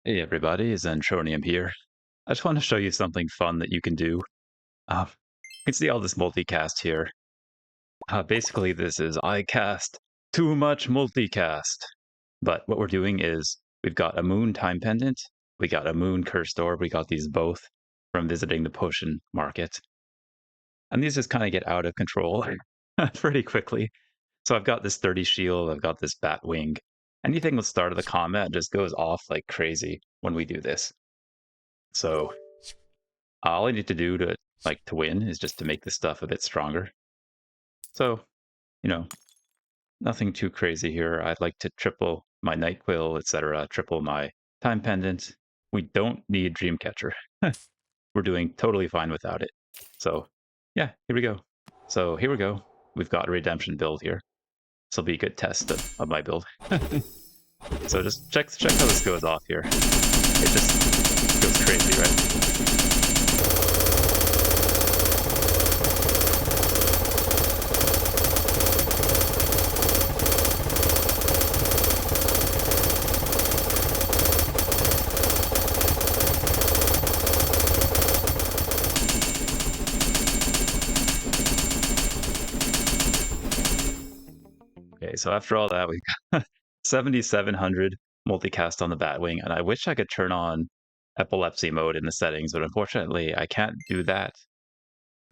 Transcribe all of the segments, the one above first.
Hey everybody, Zentronium here. I just want to show you something fun that you can do. You can see all this multicast here. Basically, this is I cast too much multicast. But what we're doing is we've got a moon time pendant, we got a moon cursed orb, we got these both from visiting the potion market. And these just kind of get out of control pretty quickly. So I've got this 30 shield, I've got this bat wing. Anything with start of the combat just goes off like crazy when we do this. So all I need to do to win is just to make this stuff a bit stronger. So, you know, nothing too crazy here. I'd like to triple my Night Quill, etc., triple my Time Pendant. We don't need Dreamcatcher. We're doing totally fine without it. So, yeah, here we go. So here we go. We've got a redemption build here. This will be a good test of my build. So just check how this goes off here. It just goes crazy, right? Okay, so after all that, we got 7,700 multicast on the Batwing, and I wish I could turn on epilepsy mode in the settings, but unfortunately, I can't do that,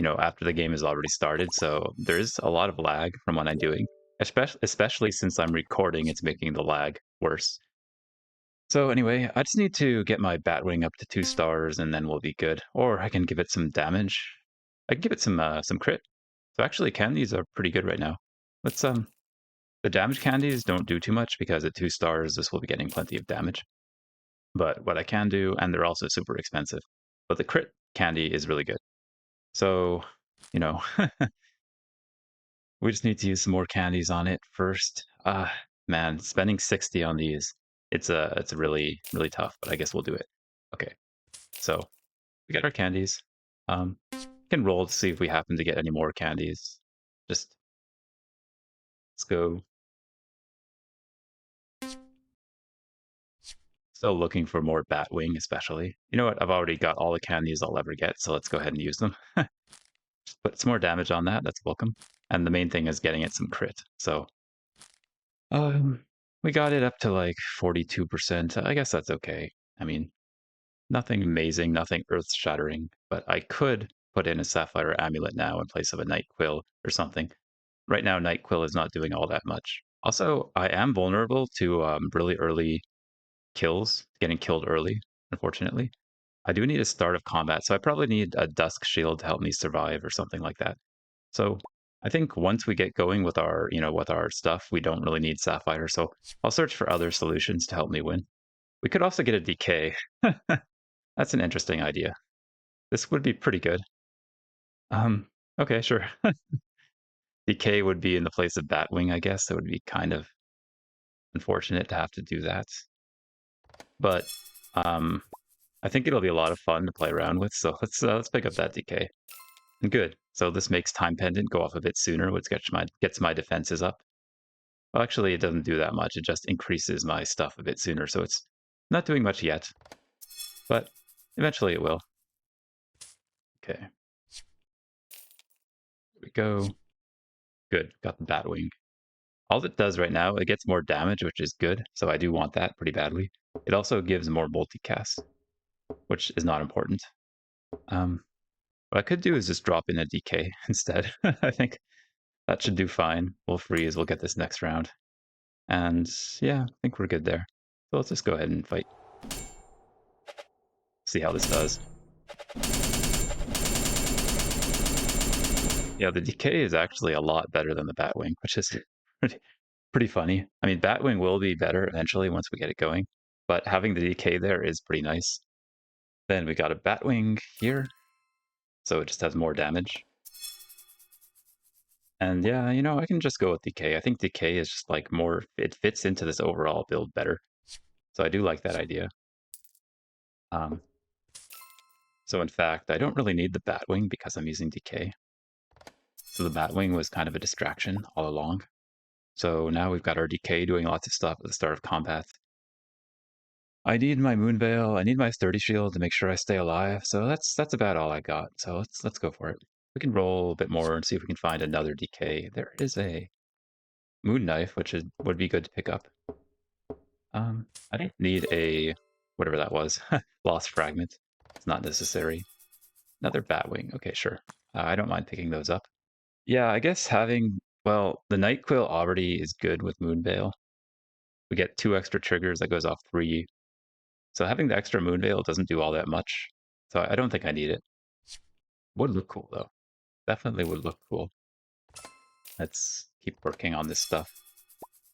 after the game has already started. So there's a lot of lag from what I'm doing, especially since I'm recording, it's making the lag worse. So anyway, I just need to get my Batwing up to 2 stars, and then we'll be good. Or I can give it some damage. I can give it some crit. So actually, candies are pretty good right now. Let's The damage candies don't do too much because at 2 stars, this will be getting plenty of damage. But what I can do, and they're also super expensive, but the crit candy is really good. So, you know, we just need to use some more candies on it first. Man, spending 60 on these, it's really tough, but I guess we'll do it. Okay, so we got our candies. We can roll to see if we happen to get any more candies. Just let's go. Still looking for more Batwing, especially. You know what? I've already got all the candies I'll ever get, so let's go ahead and use them. Just put some more damage on that. That's welcome. And the main thing is getting it some crit. So, we got it up to like 42%. I guess that's okay. I mean, nothing amazing, nothing earth-shattering, but I could put in a Sapphire Amulet now in place of a Night Quill or something. Right now, Night Quill is not doing all that much. Also, I am vulnerable to really early kills, getting killed early, unfortunately. I do need a start of combat, so I probably need a Dusk Shield to help me survive or something like that. So I think once we get going with our stuff, we don't really need Sapphire, so I'll search for other solutions to help me win. We could also get a Decay. That's an interesting idea. This would be pretty good. Okay, sure. Decay would be in the place of Batwing, I guess. It would be kind of unfortunate to have to do that. But I think it'll be a lot of fun to play around with. So let's pick up that decay. Good. So this makes Time Pendant go off a bit sooner, which gets my defenses up. Well, actually, it doesn't do that much. It just increases my stuff a bit sooner. So it's not doing much yet, but eventually it will. Okay. Here we go. Good. Got the Batwing. All it does right now, it gets more damage, which is good. So I do want that pretty badly. It also gives more multicast, which is not important. What I could do is just drop in a DK instead. I think that should do fine. We'll freeze. We'll get this next round. And yeah, I think we're good there. So let's just go ahead and fight. See how this does. Yeah, the decay is actually a lot better than the Batwing, which is pretty funny. I mean, Batwing will be better eventually once we get it going, but having the decay there is pretty nice. Then we got a Batwing here, so it just has more damage. And yeah, I can just go with Decay. I think Decay is just like more, it fits into this overall build better. So I do like that idea. Um, so in fact, I don't really need the Batwing because I'm using Decay. So the Batwing was kind of a distraction all along. So now we've got our Decay doing lots of stuff at the start of combat. I need my moon veil. I need my sturdy shield to make sure I stay alive. So that's about all I got. So let's go for it. We can roll a bit more and see if we can find another decay. There is a moon knife, which would be good to pick up. I don't need a whatever that was. Lost fragment. It's not necessary. Another batwing. Okay, sure. I don't mind picking those up. Yeah, I guess having well, the night quill already is good with Moonveil. We get 2 extra triggers that goes off 3. So having the extra Moonveil doesn't do all that much. So I don't think I need it. Would look cool though. Definitely would look cool. Let's keep working on this stuff.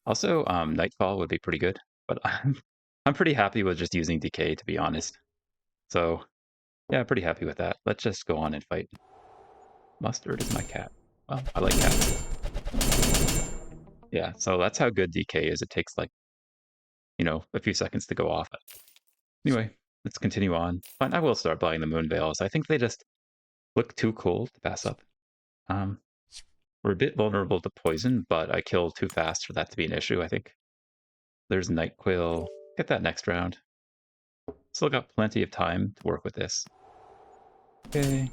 Also, Nightfall would be pretty good, but I'm pretty happy with just using Decay to be honest. So yeah, pretty happy with that. Let's just go on and fight. Mustard is my cat. Well, I like cats. Yeah, so that's how good DK is. It takes like, a few seconds to go off. Anyway, let's continue on. Fine, I will start buying the Moon Veils. I think they just look too cool to pass up. Um, we're a bit vulnerable to poison, but I kill too fast for that to be an issue, I think. There's Night Quill. Get that next round. Still got plenty of time to work with this. Okay.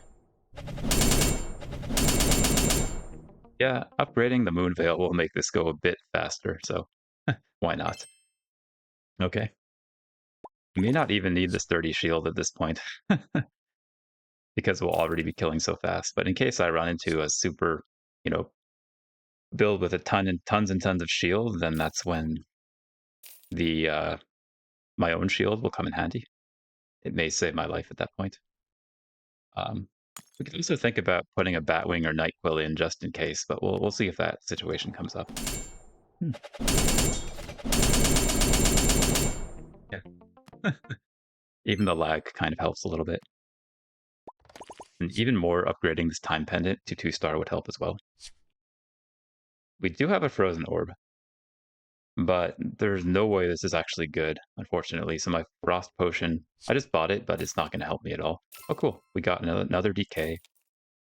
Yeah, upgrading the Moon Veil will make this go a bit faster, so why not? Okay. You may not even need the sturdy shield at this point, because we'll already be killing so fast. But in case I run into a super, you know, build with a tons and tons of shield, then that's when the my own shield will come in handy. It may save my life at that point. Um, we could also think about putting a Batwing or Nightquill in just in case, but we'll see if that situation comes up. Hmm. Yeah. Even the lag kind of helps a little bit. And even more, upgrading this time pendant to 2-star would help as well. We do have a frozen orb, but there's no way this is actually good, unfortunately. So my frost potion, I just bought it, but it's not going to help me at all. Oh, cool. We got another decay.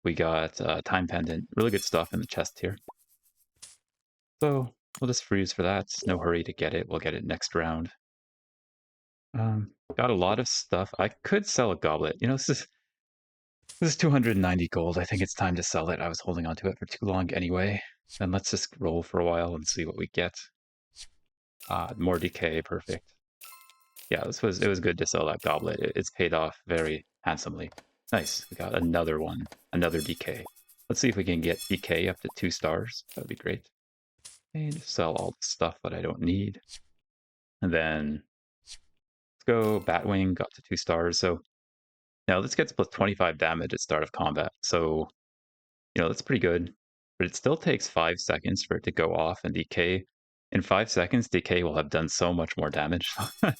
We got time pendant. Really good stuff in the chest here. So we'll just freeze for that. No hurry to get it. We'll get it next round. Got a lot of stuff. I could sell a goblet. This is 290 gold. I think it's time to sell it. I was holding on to it for too long anyway. Then let's just roll for a while and see what we get. More decay, perfect. Yeah, it was good to sell that goblet. It's paid off very handsomely. Nice. We got another one, another decay. Let's see if we can get decay up to 2 stars. That would be great. And sell all the stuff that I don't need. And then let's go Batwing, got to 2 stars. So now this gets plus 25 damage at start of combat. So, that's pretty good. But it still takes 5 seconds for it to go off and decay. In 5 seconds, decay will have done so much more damage. I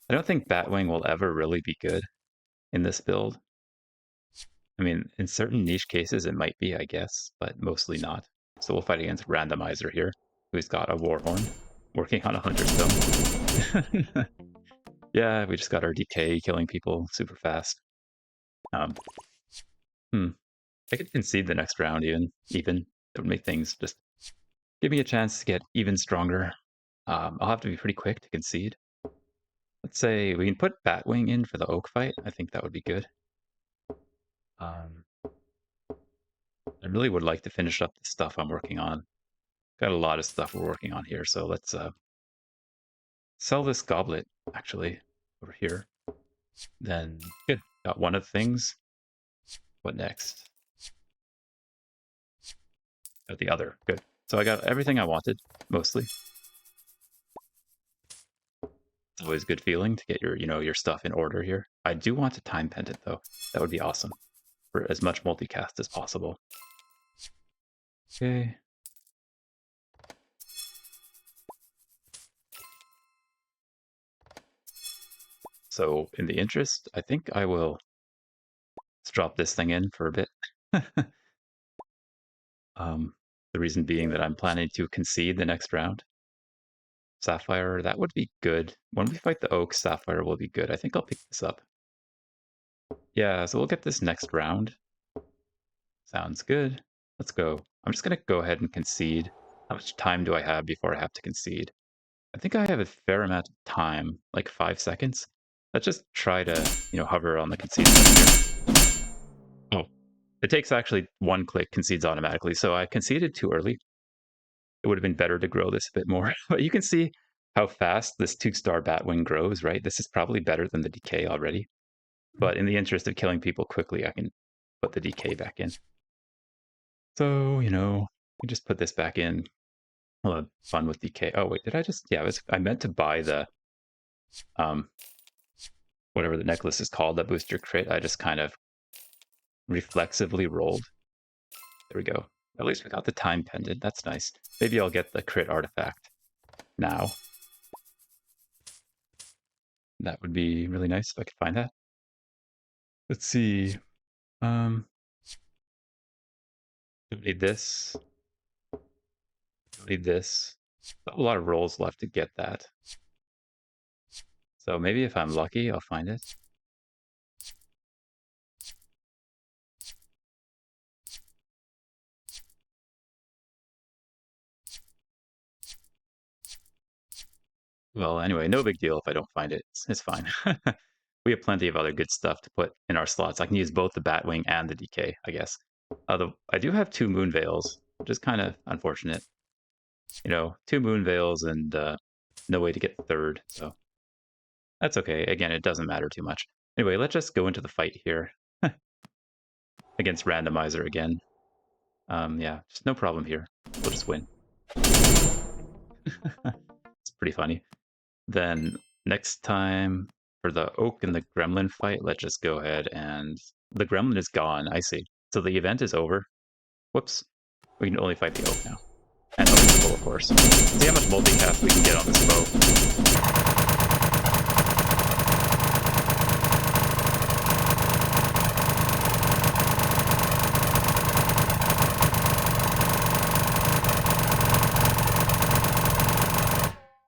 don't think Batwing will ever really be good in this build. I mean, in certain niche cases, it might be, I guess, but mostly not. So we'll fight against Randomizer here, who's got a Warhorn, working on a Hunter Stone. Yeah, we just got our decay, killing people super fast. Um, I could concede the next round even. It would make things just give me a chance to get even stronger. I'll have to be pretty quick to concede. Let's say we can put Batwing in for the Oak fight. I think that would be good. Um, I really would like to finish up the stuff I'm working on. Got a lot of stuff we're working on here, so let's sell this goblet, actually, over here. Then, good. Got one of the things. What next? Got the other. Good. So I got everything I wanted, mostly. It's always a good feeling to get your stuff in order here. I do want a time pendant, though. That would be awesome. For as much multicast as possible. Okay. So, in the interest, I think I will drop this thing in for a bit. The reason being that I'm planning to concede the next round. Sapphire, that would be good. When we fight the Oak, Sapphire will be good. I think I'll pick this up. Yeah, so we'll get this next round. Sounds good. Let's go. I'm just going to go ahead and concede. How much time do I have before I have to concede? I think I have a fair amount of time, like 5 seconds. Let's just try to, hover on the concede button here. Oh, it takes actually one click, concedes automatically. So I conceded too early. It would have been better to grow this a bit more. But you can see how fast this 2-star Batwing grows, right? This is probably better than the decay already. But in the interest of killing people quickly, I can put the decay back in. So, we just put this back in. I'll have fun with decay. Oh, wait, did I just... Yeah, I meant to buy the... whatever the necklace is called that boosts your crit. I just kind of reflexively rolled. There we go. At least we got the time pendant. That's nice. Maybe I'll get the crit artifact now. That would be really nice if I could find that. Let's see. Do we need this? Do we need this? A lot of rolls left to get that. So maybe if I'm lucky, I'll find it. Well, anyway, no big deal if I don't find it. It's fine. We have plenty of other good stuff to put in our slots. I can use both the Batwing and the DK, I guess. Although I do have 2 Moon Veils, which is kind of unfortunate. 2 Moon Veils and no way to get third, so that's okay. Again, it doesn't matter too much. Anyway, let's just go into the fight here. Against Randomizer again. Yeah, just no problem here. We'll just win. It's pretty funny. Then next time for the Oak and the Gremlin fight, let's just go ahead and... The Gremlin is gone, I see. So the event is over. Whoops. We can only fight the Oak now. And other people, of course. See how much multicast we can get on this bow.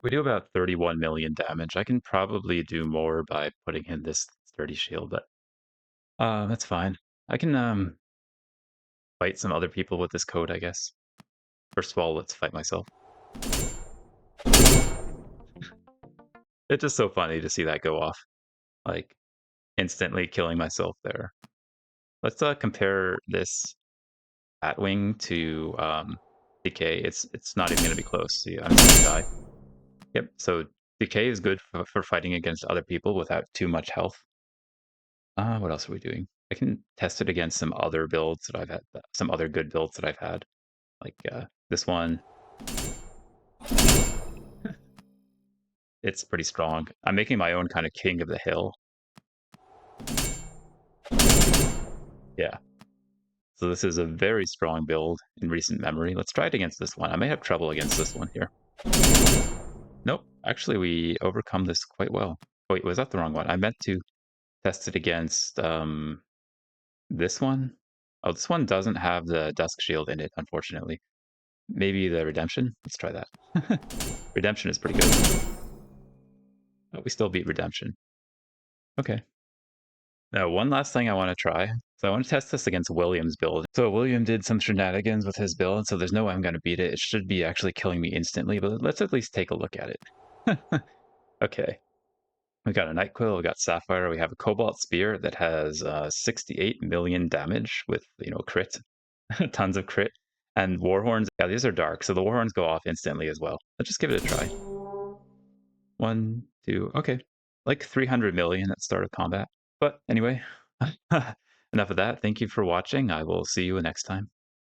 We do about 31 million damage. I can probably do more by putting in this sturdy shield, but that's fine. I can fight some other people with this code, I guess. First of all, let's fight myself. It's just so funny to see that go off. Like, instantly killing myself there. Let's compare this Batwing to Decay. It's not even going to be close. See, I'm just going to die. Yep, so Decay is good for fighting against other people without too much health. What else are we doing? I can test it against some other builds that I've had, some other good builds that I've had. Like this one. It's pretty strong. I'm making my own kind of king of the hill. Yeah. So this is a very strong build in recent memory. Let's try it against this one. I may have trouble against this one here. Nope. Actually, we overcome this quite well. Wait, was that the wrong one? I meant to test it against this one. Oh, this one doesn't have the Dusk Shield in it, unfortunately. Maybe the Redemption? Let's try that. Redemption is pretty good. Oh, we still beat Redemption. Okay. Now, one last thing I want to try. So I want to test this against William's build. So William did some shenanigans with his build, so there's no way I'm going to beat it. It should be actually killing me instantly, but let's at least take a look at it. Okay. We got a Night Quill, we got Sapphire, we have a Cobalt Spear that has 68 million damage with, crit. Tons of crit. And Warhorns, yeah, these are dark, so the Warhorns go off instantly as well. Let's just give it a try. 1, 2, okay. Like 300 million at start of combat. But anyway, enough of that. Thank you for watching. I will see you next time.